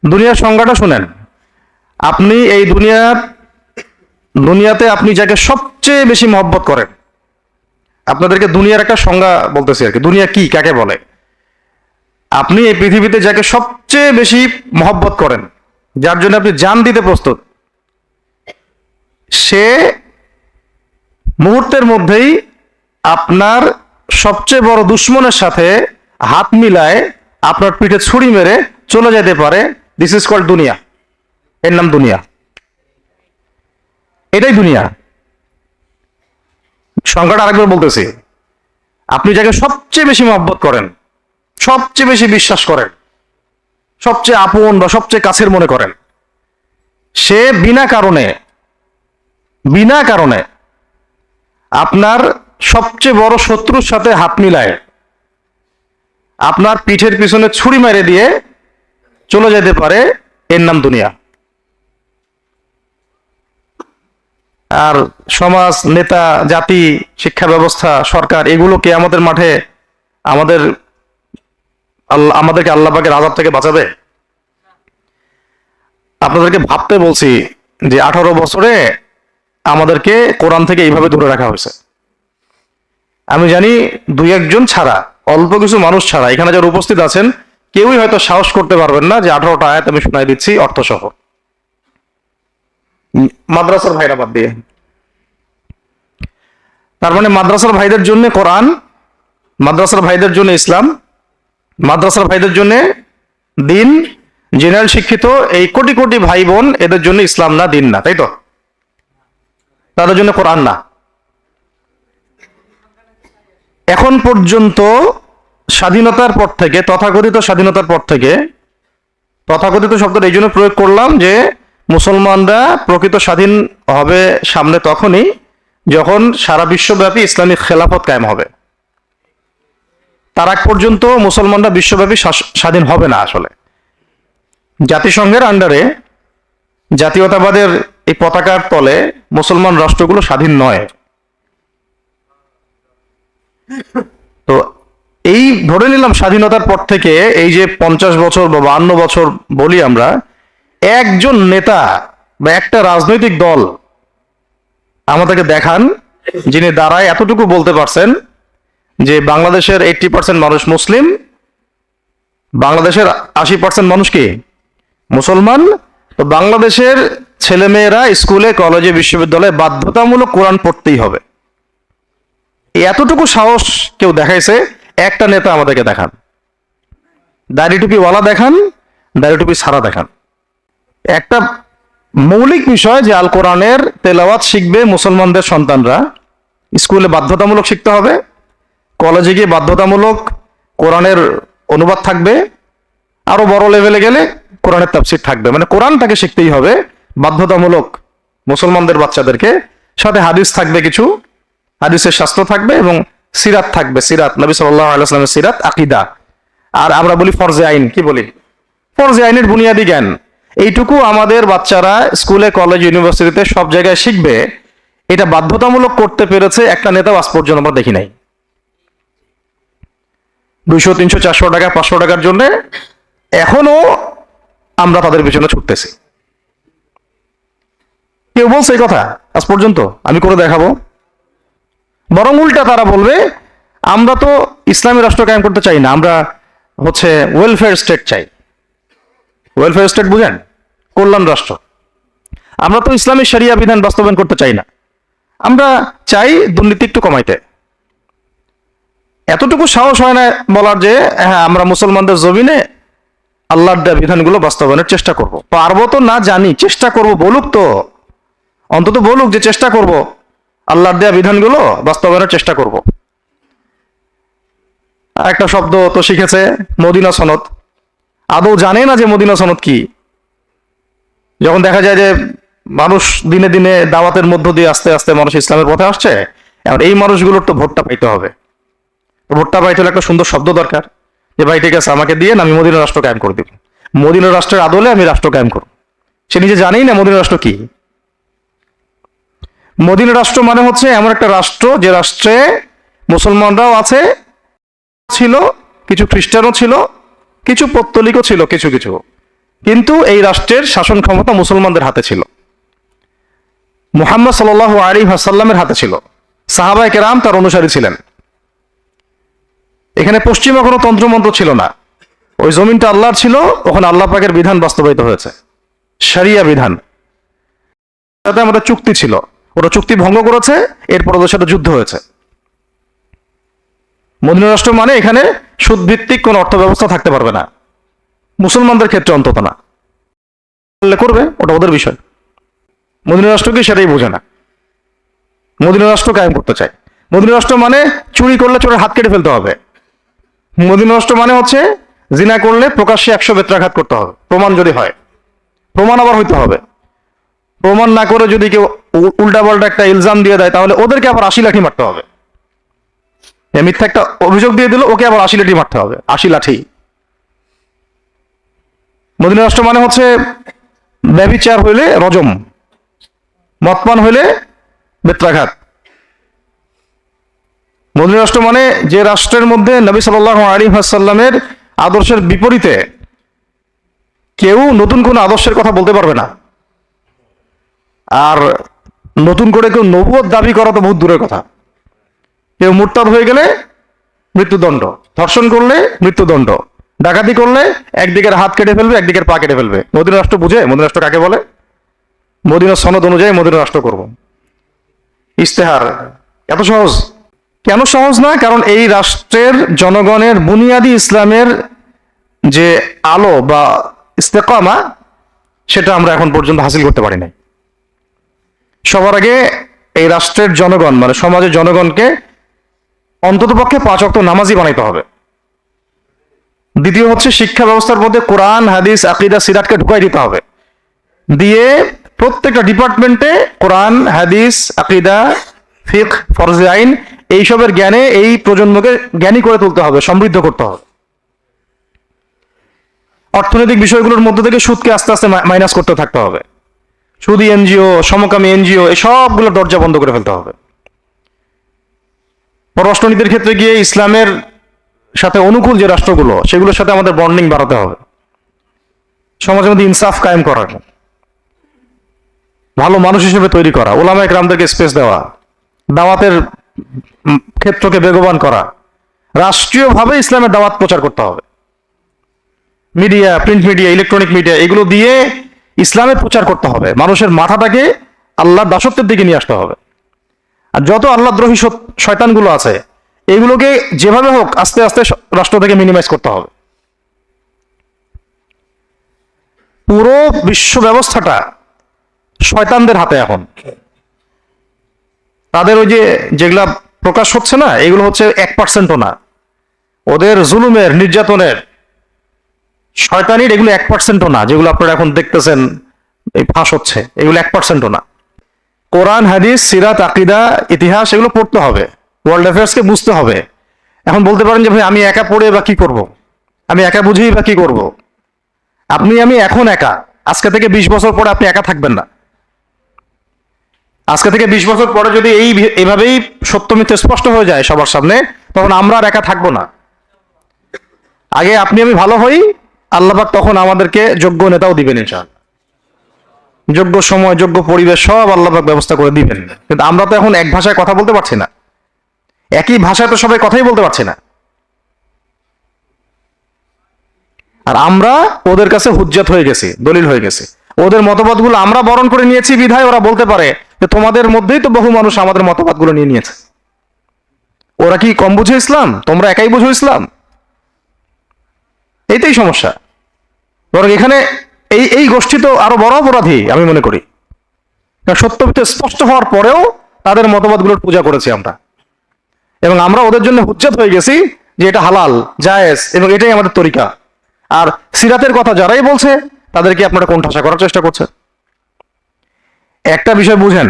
দুনিয়ার সংজ্ঞাটা শুনেন। আপনি এই দুনিয়াতে আপনি যাকে সবচেয়ে বেশি মহব্বত করেন, আপনাদেরকে দুনিয়ার একটা সংজ্ঞা বলতেছি আর কি, দুনিয়া কি কাকে বলে। আপনি এই পৃথিবীতে যাকে সবচেয়ে বেশি মহব্বত করেন, যার জন্য আপনি জান দিতে প্রস্তুত, সে মুহূর্তের মধ্যেই আপনার সবচেয়ে বড় দুশ্মনের সাথে হাত মিলায় আপনার পিঠে ছুরি মেরে চলে যেতে পারে। দিস ইজ কল্ড দুনিয়া। এর নাম দুনিয়া। এটাই দুনিয়া। সংখ্যাটা আরেকবার বলতেছি। আপনি যাকে সবচেয়ে বেশি মহব্বত করেন, সবচেয়ে বেশি বিশ্বাস করেন, সবচেয়ে আপন বা সবচেয়ে কাছের মনে করেন, সে বিনা কারণে আপনার সবচেয়ে বড় শত্রুর সাথে হাত মিলায় আপনার পিঠের পিছনে ছুরি মেরে দিয়ে চলে যেতে পারে। এর নাম দুনিয়া। আর সমাজ, নেতা, জাতি, শিক্ষা ব্যবস্থা, সরকার, এগুলোকে আমাদের মাঠে আমাদেরকে আল্লাহ পাকের আযাব থেকে বাঁচাবে? আপনাদেরকে ভাবতে বলছি যে 18 বছরে আমাদেরকে কোরআন থেকে এইভাবে দূরে রাখা হয়েছে। আমি জানি দুই একজন ছাড়া, অল্প কিছু মানুষ ছাড়া এখানে যারা উপস্থিত আছেন কেউই হয়তো সাহস করতে পারবেন না যে 18টা আয়াত আমি শোনাই দিচ্ছি অর্থসহ। মাদ্রাসার ভাইরা বাদ দিয়ে। তার মানে মাদ্রাসার ভাইদের জন্য কোরআন, মাদ্রাসার ভাইদের জন্য ইসলাম, মাদ্রাসার ভাইদের জন্য দিন, জেনারেল শিক্ষিত এই কোটি কোটি ভাই বোন, এদের জন্য ইসলাম না, দিন না, তাই তো? তাদের জন্য কোরআন না। এখন পর্যন্ত স্বাধীনতার পর থেকে, তথাকথিত স্বাধীনতার পর থেকে, তথাকথিত শব্দটা এই জন্য প্রয়োগ করলাম যে মুসলমানরা প্রকৃত স্বাধীন হবে সামনে তখনই যখন সারা বিশ্বব্যাপী ইসলামিক খেলাফত কায়েম হবে। তার আগ পর্যন্ত মুসলমানরা বিশ্বব্যাপী স্বাধীন হবে না। আসলে জাতিসংঘের আন্ডারে জাতীয়তাবাদের এই পতাকার তলে মুসলমান রাষ্ট্রগুলো স্বাধীন নয়। তো এই ধরে নিলাম স্বাধীনতার পর থেকে এই যে 50 বছর বা 52 বছর বলি আমরা, একজন নেতা বা একটা রাজনৈতিক দল আমাদেরকে দেখান যিনি দাঁড়ায় এতটুকু বলতে পারছেন যে বাংলাদেশের 80% মানুষ মুসলিম, বাংলাদেশের 80% মানুষ কি মুসলমান, তো বাংলাদেশের ছেলেমেয়েরা স্কুলে, কলেজে, বিশ্ববিদ্যালয়ে বাধ্যতামূলক কোরআন পড়তেই হবে। এতটুকু সাহস কেউ দেখাইছে? একটা নেতা আমাদেরকে দেখান। দাড়ি টুপিওয়ালা দেখান, দাড়ি টুপি ছাড়া দেখান। একটা মৌলিক বিষয় যে আল কোরআনের তেলাওয়াত শিখবে মুসলমানদের সন্তানরা, স্কুলে বাধ্যতামূলক শিখতে হবে, কলেজে গিয়ে বাধ্যতামূলক কোরআনের অনুবাদ থাকবে, আরো বড় লেভেলে গেলে কোরআনের তাফসীর থাকবে। মানে কোরআনটাকে শিখতেই হবে বাধ্যতামূলক মুসলমানদের বাচ্চাদেরকে। সাথে হাদিস থাকবে, কিছু হাদিসের শাস্ত্র থাকবে এবং সিরাত থাকবে, সিরাত নবী সাল্লাল্লাহু আলাইহি ওয়াসাল্লামের সিরাত, আকীদা। আর আমরা বলি ফরজে আইন, কি বলি? ফরজে আইনের বুনিয়াদি জ্ঞান। এইটুকু আমাদের বাচ্চারা স্কুলে, কলেজ, ইউনিভার্সিটিতে সব জায়গায় শিখবে। এটা বাধ্যতামূলক করতে পেরেছে একটা নেতাও আজ পর্যন্ত আমরা দেখি নাই। 200, 300, 400 টাকা, 500 টাকার জন্য এখনো আমরা তাদের পিছনে ছুটতেছি। কেউ বলছে এই কথা আজ পর্যন্ত? আমি করে দেখাবো। বরং উল্টা তারা বলবে আমরা তো ইসলামী রাষ্ট্র কায়েম করতে চাই না, আমরা হচ্ছে ওয়েলফেয়ার স্টেট চাই। ওয়েলফেয়ার স্টেট বুঝেন? কল্যাণ রাষ্ট্র। আমরা তো ইসলামী শরিয়া বিধান বাস্তবায়ন করতে চাই না, আমরা চাই দুর্নীতি একটু কমাইতে। এতটুকু সাহস হয় না বলার যে হ্যাঁ আমরা মুসলমানদের জমিনে আল্লাহর দেয়া বিধানগুলো বাস্তবায়নের চেষ্টা করব। পারবো তো না জানি, চেষ্টা করব, বলুক তো, অন্তত বলুক যে চেষ্টা করব, আল্লাহর দেয়া বিধানগুলো বাস্তবায়নের চেষ্টা করব। একটা শব্দ তো শিখেছে, মদিনা সনদ। আদৌ জানে না যে মদিনা সনদ কি। যখন দেখা যায় যে মানুষ দিনে দিনে দাওয়াতের মধ্য দিয়ে আস্তে আস্তে মানুষ ইসলামের পথে আসছে, এখন এই মানুষগুলোর তো ভোটটা পাইতে হবে। ভোটটা পাইতে হলে একটা সুন্দর শব্দ দরকার যে ভাই ঠিক আছে আমাকে দিয়ে আমি মদিনা রাষ্ট্র কায়েম করে দিব, মদিনা রাষ্ট্রের আদলে আমি রাষ্ট্র কায়েম করব। সে নিজে জানেই না মদিনা রাষ্ট্র কি। মদিনা রাষ্ট্র মানে হচ্ছে এমন একটা রাষ্ট্র যে রাষ্ট্রে মুসলমানরাও আছে, ছিল কিছু খ্রিস্টানও ছিল, কিছু পৌত্তলিকও ছিল, কিছু কিছু কিন্তু এই রাষ্ট্রের শাসন ক্ষমতা মুসলমানদের হাতে ছিল, মুহাম্মদ সাল্লাল্লাহু আলাইহি ওয়াসাল্লামের হাতে ছিল, সাহাবায়ে কেরাম তার অনুসারী ছিলেন। এখানে পশ্চিমা কোনো তন্ত্রমন্ত্র ছিল না, ওই জমিনটা আল্লাহর ছিল, ওখানে আল্লাহ পাকের বিধান বাস্তবায়িত হয়েছে, শরিয়া বিধান। সাথে আমাদের চুক্তি ছিল, ওরা চুক্তি ভঙ্গ করেছে, এরপর ওদের সাথে যুদ্ধ হয়েছে। মদিনা রাষ্ট্র মানে এখানে সুদভিত্তিক কোন অর্থ ব্যবস্থা থাকতে পারবে না, মুসলমানদের ক্ষেত্রে অন্তত না। করবে ওটা ওদের বিষয়, মদিনা রাষ্ট্রকে সেটাই বোঝে না। মদিনা রাষ্ট্র কায়েম করতে চায়। মদিনা রাষ্ট্র মানে চুরি করলে চোরের হাত কেটে ফেলতে হবে। মদিনা রাষ্ট্র মানে হচ্ছে জিনা করলে প্রকাশ্যে 100 বেত্রাঘাত করতে হবে, প্রমাণ যদি হয়। প্রমাণ আবার হইতে হবে, প্রমাণ না করে যদি কেউ উল্টাপাল্টা একটা ইলজাম দিয়ে দেয় তাহলে ওদেরকে আবার 80 লাঠি মারতে হবে। মিথ্যা একটা অভিযোগ দিয়ে দিল, ওকে আবার 80 লাঠি মারতে হবে, 80 লাঠি। মদিনা রাষ্ট্র মানে হচ্ছে ব্যভিচার হইলে রজম, মদপান হইলে বেত্রাঘাত। মদিনা রাষ্ট্র মানে যে রাষ্ট্রের মধ্যে নবী সাল্লাল্লাহু আলাইহি ওয়াসাল্লামের আদর্শের বিপরীতে কেউ নতুন কোন আদর্শের কথা বলতে পারবে না। আর নতুন করে কেউ নবুয়ত দাবি করা তো বহুত দূরের কথা। কেউ মুরতাদ হয়ে গেলে মৃত্যুদণ্ড, ধর্ষণ করলে মৃত্যুদণ্ড, ডাকাতি করলে একদিকের হাত কেটে ফেলবে, একদিকের পা কেটে ফেলবে। মদিনা রাষ্ট্র বুঝে? মদিনা রাষ্ট্র কাকে বলে? মদিনা সনদ অনুযায়ী মদিনা রাষ্ট্র করব। ইস্তেহার এত সহজ? কেন সহজ না? কারণ এই রাষ্ট্রের জনগণের বুনিয়াদি ইসলামের যে আলো বা ইস্তেকামা, সেটা আমরা এখন পর্যন্ত হাসিল করতে পারি নাই। সবার আগে এই রাষ্ট্রের জনগণ মানে সমাজের জনগণকে অন্ততপক্ষে 5 ওয়াক্ত নামাজি বানাইতে হবে। দ্বিতীয় হচ্ছে শিক্ষা ব্যবস্থার মধ্যে কোরআন, হাদিস, আকীদা, সিরাতকে ঢুকাই দিতে হবে। দিয়ে প্রত্যেকটা ডিপার্টমেন্টে কোরআন, হাদিস, আকীদা, ফিকহ, ফরজে আইন এইসবের জ্ঞানে এই প্রজন্মকে জ্ঞানী করে তুলতে হবে, সমৃদ্ধ করতে হবে। অর্থনৈতিক বিষয়গুলোর মধ্যে থেকে সুদকে আস্তে আস্তে মাইনাস করতে থাকতে হবে। সুদী এনজিও, সমকামী এনজিও, এই সবগুলো দরজা বন্ধ করে ফেলতে হবে। পররাষ্ট্রনীতির ক্ষেত্রে গিয়ে ইসলামের সাথে অনুকূল যে রাষ্ট্রগুলো, সেগুলোর সাথে আমাদের বন্ডিং বাড়াতে হবে। সমাজের মধ্যে ইনসাফ কায়েম করা, ভালো মানুষ হিসেবে তৈরি করা, ওলামায়ে কেরামদেরকে স্পেস দেওয়া, দাওয়াতের ক্ষেত্রকে বেগবান করা, রাষ্ট্রীয়ভাবে ইসলামের দাওয়াত প্রচার করতে হবে। Media, print media, electronic media, এগুলো দিয়ে ইসলামের প্রচার করতে হবে। মানুষের মাথাটাকে আল্লাহর দাসত্বের দিকে নিয়ে আসতে হবে। আর যত আল্লাহদ্রোহী শয়তানগুলো আছে, এগুলোকে যেভাবে হোক আস্তে আস্তে রাষ্ট্র থেকে মিনিমাইজ করতে হবে। পুরো বিশ্ব ব্যবস্থাটা শয়তানদের হাতে এখন। তাদের ওই যেগুলা প্রকাশ হচ্ছে না, এগুলো হচ্ছে 1%ও না। ওদের জুলুমের, নির্যাতনের, শয়তানির এগুলো 1%ও না। যেগুলো আপনারা এখন দেখতেছেন এই ফাঁস হচ্ছে, এগুলো 1%ও না। কোরআন, হাদিস, সিরাত, আকীদা, ইতিহাস এগুলো পড়তে হবে, ওয়ার্ল্ড অ্যাফেয়ার্সকে বুঝতে হবে। এখন বলতে পারেন যে ভাই আমি একা পড়ে বা কি করব, আমি একা বুঝেই বা কি করব। আমি এখন একা, আজকে থেকে 20 বছর পরে আপনি একা থাকবেন না। আজকে থেকে 20 বছর পরে যদি এইভাবেই সত্য মিথ্যা স্পষ্ট হয়ে যায় সবার সামনে, তখন আমরা আর একা থাকবো না। আগে আমি ভালো হই, আল্লাহ পাক তখন আমাদেরকে যোগ্য নেতাও দিবেন ইনশাআল্লাহ। যোগ্য সময়, যোগ্য পরিবেশ সব আল্লাহ পাক ব্যবস্থা করে দিবেন। কিন্তু আমরা তো এখন এক ভাষায় কথা বলতে পারছি না, একই ভাষায় তো সবাই কথাই বলতে পারছি না। আর আমরা ওদের কাছে হুজ্জাত হয়ে গেছি, দলিল হয়ে গেছি। ওদের মতবাদগুলো আমরা বরণ করে নিয়েছি বিধায় ওরা বলতে পারে যে তোমাদের মধ্যেই তো বহু মানুষ আমাদের মতবাদগুলো নিয়ে নিয়েছে। ওরা কি কম বুঝে ইসলাম? তোমরা একাই বুঝো ইসলাম? এইটাই সমস্যা। বরং এখানে এই গোষ্ঠী তো আরো বড় অপরাধী আমি মনে করি। সত্য মিথ্যা স্পষ্ট হওয়ার পরেও তাদের মতবাদগুলোর পূজা করেছি আমরা, এবং আমরা ওদের জন্য হুজ্জাত হয়ে গেছি যে এটা হালাল, জায়েজ, এবং এটাই আমাদের তরিকা। আর সিরাতের কথা যারাই বলছে তাদেরকে আপনারা কোণঠাসা করার চেষ্টা করছেন। একটা বিষয় বুঝেন,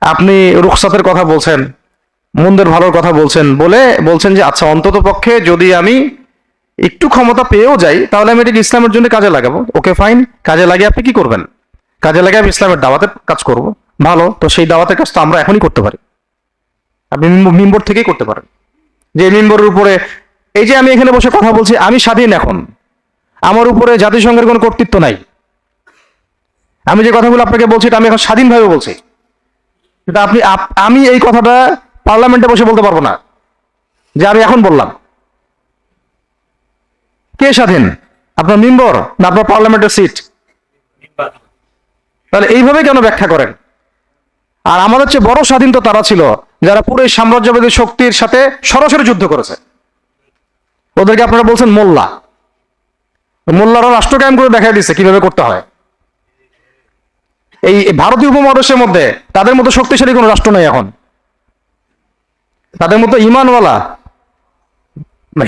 আপনি রুখসাতের কথা বলছেন, মন্দের ভালোর কথা বলছেন যে আচ্ছা অন্তত পক্ষে যদি আমি একটু ক্ষমতা পেয়েও যাই তাহলে আমি এটাকে ইসলামের জন্য কাজে লাগাবো। ওকে ফাইন, কাজে লাগিয়ে আপনি কি করবেন? কাজে লাগিয়ে আমি ইসলামের দাওয়াতের কাজ করব। ভালো, তো সেই দাওয়াতের কাজ তো আমরা এখনই করতে পারি। আপনি মিম্বর থেকেই করতে পারেন। যে মিম্বরের উপরে এই যে আমি এখানে বসে কথা বলছি, আমি স্বাধীন এখন। আমার উপরে জাতিসংঘের কোনো কর্তৃত্ব নাই। আমি যে কথাগুলো আপনাকে বলছি এটা আমি এখন স্বাধীনভাবে বলছি, এটা আমি এই কথাটা পার্লামেন্টে বসে বলতে পারবো না যে আমি এখন বললাম। কে স্বাধীন? আপনার মেম্বার না আপনার পার্লামেন্টের সিট? তাহলে এইভাবে কেন ব্যাখ্যা করেন? আর আমাদের চেয়ে বড় স্বাধীন তো তারা ছিল যারা পুরো সাম্রাজ্যবাদী শক্তির সাথে সরাসরি যুদ্ধ করেছে। ওদেরকে আপনারা বলছেন মোল্লা, মোল্লারা রাষ্ট্র কায়েম করে দেখাই দিচ্ছে কিভাবে করতে হয়। এই ভারতীয় উপমহাদেশের মধ্যে তাদের মতো শক্তিশালী কোনো রাষ্ট্র নেই এখন। তাদের মতো ইমানওয়ালা,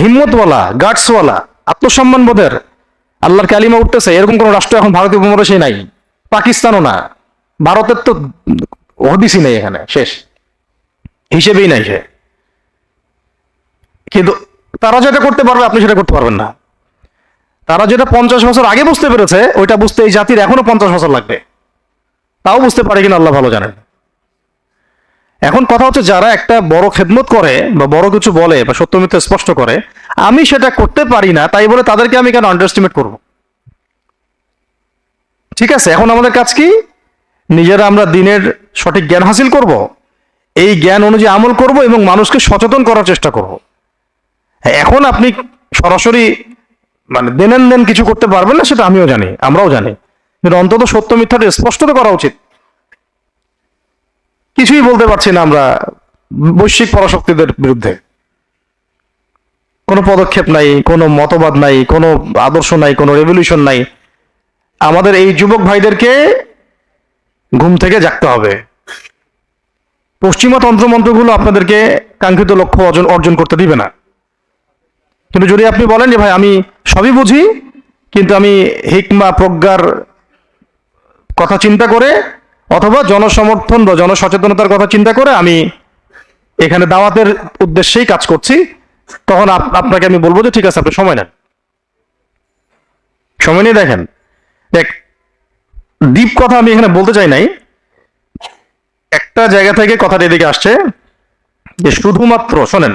হিম্মতওয়ালা, গার্ডসওয়ালা, আত্মসম্মান বোধের, আল্লাহর কালিমা উঠতেছে এরকম কোন রাষ্ট্র এখন ভারতীয় উপমহাদেশে নাই। পাকিস্তানও না, ভারতের তো হদিসই নেই এখানে, শেষ, হিসেবেই নাই সে। কিন্তু তারা যেটা করতে পারবে আপনি সেটা করতে পারবেন না। তারা যেটা 50 বছর আগে বুঝতে পেরেছে ওইটা বুঝতে এই জাতির এখনো 50 বছর লাগবে, তাও বুঝতে পারে কিনা আল্লাহ ভালো জানেন। এখন কথা হচ্ছে যারা একটা বড় খেদমত করে বা বড় কিছু বলে বা সত্য মিথ্যা স্পষ্ট করে, আমি সেটা করতে পারি না তাই বলে তাদেরকে আমি কেন আন্ডারএস্টিমেট করব? ঠিক আছে, এখন আমাদের কাজ কি? নিজেরা আমরা দিনের সঠিক জ্ঞান হাসিল করব, এই জ্ঞান অনুযায়ী আমল করব এবং মানুষকে সচেতন করার চেষ্টা করব। এখন আপনি সরাসরি মানে দেন কিছু করতে পারবেন না, সেটা আমিও জানি, আমরাও জানি, কিন্তু অন্তত সত্য মিথ্যাটা স্পষ্ট তো করা উচিত। কিছুই বলতে পারছি না আমরা বৈশ্বিক পরাশক্তিদের বিরুদ্ধে, কোনো পদক্ষেপ নাই, কোনো মতবাদ নাই, কোনো আদর্শ নাই, কোনো রেভলিউশন নাই। আমাদের এই যুবক ভাইদেরকে ঘুম থেকে জাগতে হবে। পশ্চিমা তন্ত্রমন্ত্রগুলো আপনাদেরকে কাঙ্ক্ষিত লক্ষ্য অর্জন করতে দিবে না। কিন্তু যদি আপনি বলেন যে ভাই আমি সবই বুঝি, কিন্তু আমি হিকমা প্রজ্ঞার কথা চিন্তা করে অথবা জনসমর্থন বা জনসচেতনতার কথা চিন্তা করে আমি এখানে দাওয়াতের উদ্দেশ্যেই কাজ করছি, তখন আপনাকে আমি বলবো যে ঠিক আছে, আপনি সময় নেন, সময় নিয়ে দেখেন। দেখ, ডিপ কথা আমি এখানে বলতে চাই নাই, একটা জায়গা থেকে কথাটা এদিকে আসছে যে শুধুমাত্র শোনেন,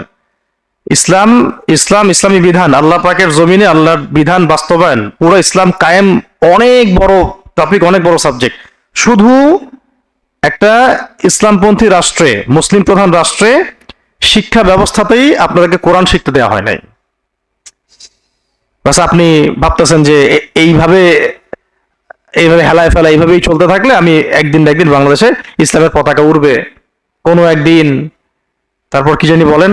ইসলামী বিধান, আল্লাহ পাকের জমিনে আল্লাহর বিধান বাস্তবায়ন, পুরো ইসলাম কায়েম অনেক বড় টপিক, অনেক বড় সাবজেক্ট। শুধু একটা ইসলামপন্থী রাষ্ট্রে, মুসলিম প্রধান রাষ্ট্রে শিক্ষা ব্যবস্থাতেই আপনাদেরকে কোরআন শিখতে দেওয়া হয় নাই। বাস আপনি ভাবতেছেন যে এইভাবে হেলায় ফেলা এইভাবেই চলতে থাকলে আমি একদিন না একদিন বাংলাদেশে ইসলামের পতাকা উড়বে কোনো একদিন। তারপর কি জানি বলেন,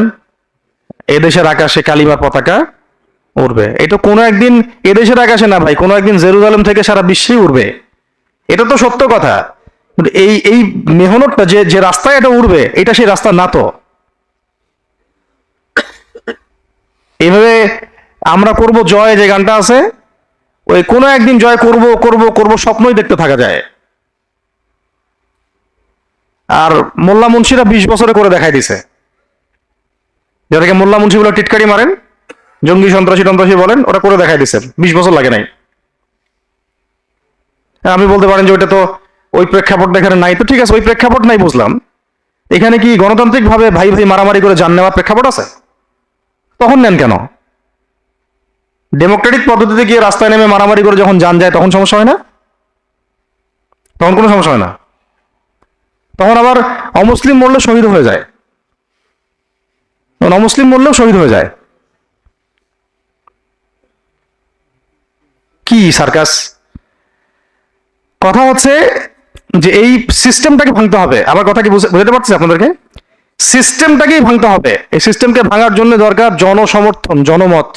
এদেশের আকাশে কালিমার পতাকা উড়বে। এটা কোনো একদিন এদেশের আকাশে না ভাই, কোনো একদিন জেরুজালেম থেকে সারা বিশ্বেই উড়বে। এটা তো সত্য কথা, কিন্তু এই মেহনতটা যে রাস্তায় এটা উড়বে, এটা সেই রাস্তা না। তো এইভাবে আমরা করব জয়, যে গানটা আছে, ওই কোনো একদিন জয় করব করব করব স্বপ্নই দেখতে থাকা যায়। আর মোল্লা মুন্সিরা 20 বছরে করে দেখাই দিছে, যাদেরকে মোল্লা মুন্সি বলে টিটকারি মারেন, জঙ্গি সন্ত্রাসী টন্ত্রাসী বলেন, ওরা করে দেখাই দিছে, 20 বছর লাগে নাই। আমি বলতে পারেন যে ওইটা তো ওই প্রেক্ষাপট এখানে নাই, তো ঠিক আছে, ওই প্রেক্ষাপট নাই বুঝলাম। এখানে কি গণতান্ত্রিক ভাবে ভাই ভাই মারামারি করে জান নেওয়ার প্রেক্ষাপট আছে? তখন নেন কেন? ডেমোক্রেটিক পদ্ধতিতে গিয়ে রাস্তায় নেমে মারামারি করে যখন জান যায় তখন সমস্যা হয় না? তখন কোনো সমস্যা হয় না। তখন আবার অমুসলিম মরলে শহীদ হয়ে যায়, অমুসলিম মরলেও শহীদ হয়ে যায়। কি সার্কাস! কথা হচ্ছে যে এই সিস্টেমটাকে ভাঙতে হবে। আমার কথা কি বুঝতে পারছি আপনাদেরকে? সিস্টেমটাকেই ভাঙতে হবে। এই সিস্টেমকে ভাঙার জন্য দরকার জনসমর্থন, জনমত।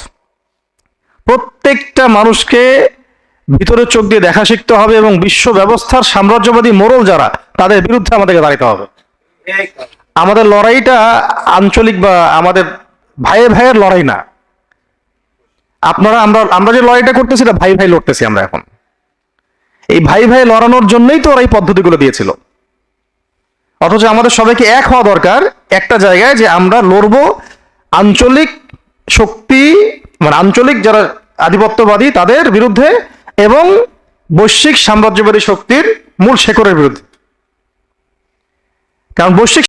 প্রত্যেকটা মানুষকে ভিতরের চোখ দিয়ে দেখা শিখতে হবে এবং বিশ্ব ব্যবস্থার সাম্রাজ্যবাদী মোড়ল যারা, তাদের বিরুদ্ধে আমাদেরকে দাঁড়াতে হবে। আমাদের লড়াইটা আঞ্চলিক বা আমাদের ভাইয়ে ভাইয়ের লড়াই না। আমরা যে লড়াইটা করতেছি এটা ভাই ভাই লড়তেছি আমরা এখন। এই ভাই ভাই লড়ানোর জন্যই তো ওরা এই পদ্ধতিগুলো দিয়েছিল। অথচ আমাদের সবাইকে এক হওয়া দরকার একটা জায়গায়, যে আমরা লড়বো আঞ্চলিক শক্তি, মানে আঞ্চলিক যারা আধিপত্যবাদী তাদের বিরুদ্ধে এবং বৈশ্বিক সাম্রাজ্যবাদী শক্তির মূল শেকড়ের বিরুদ্ধে। কারণ বৈশ্বিক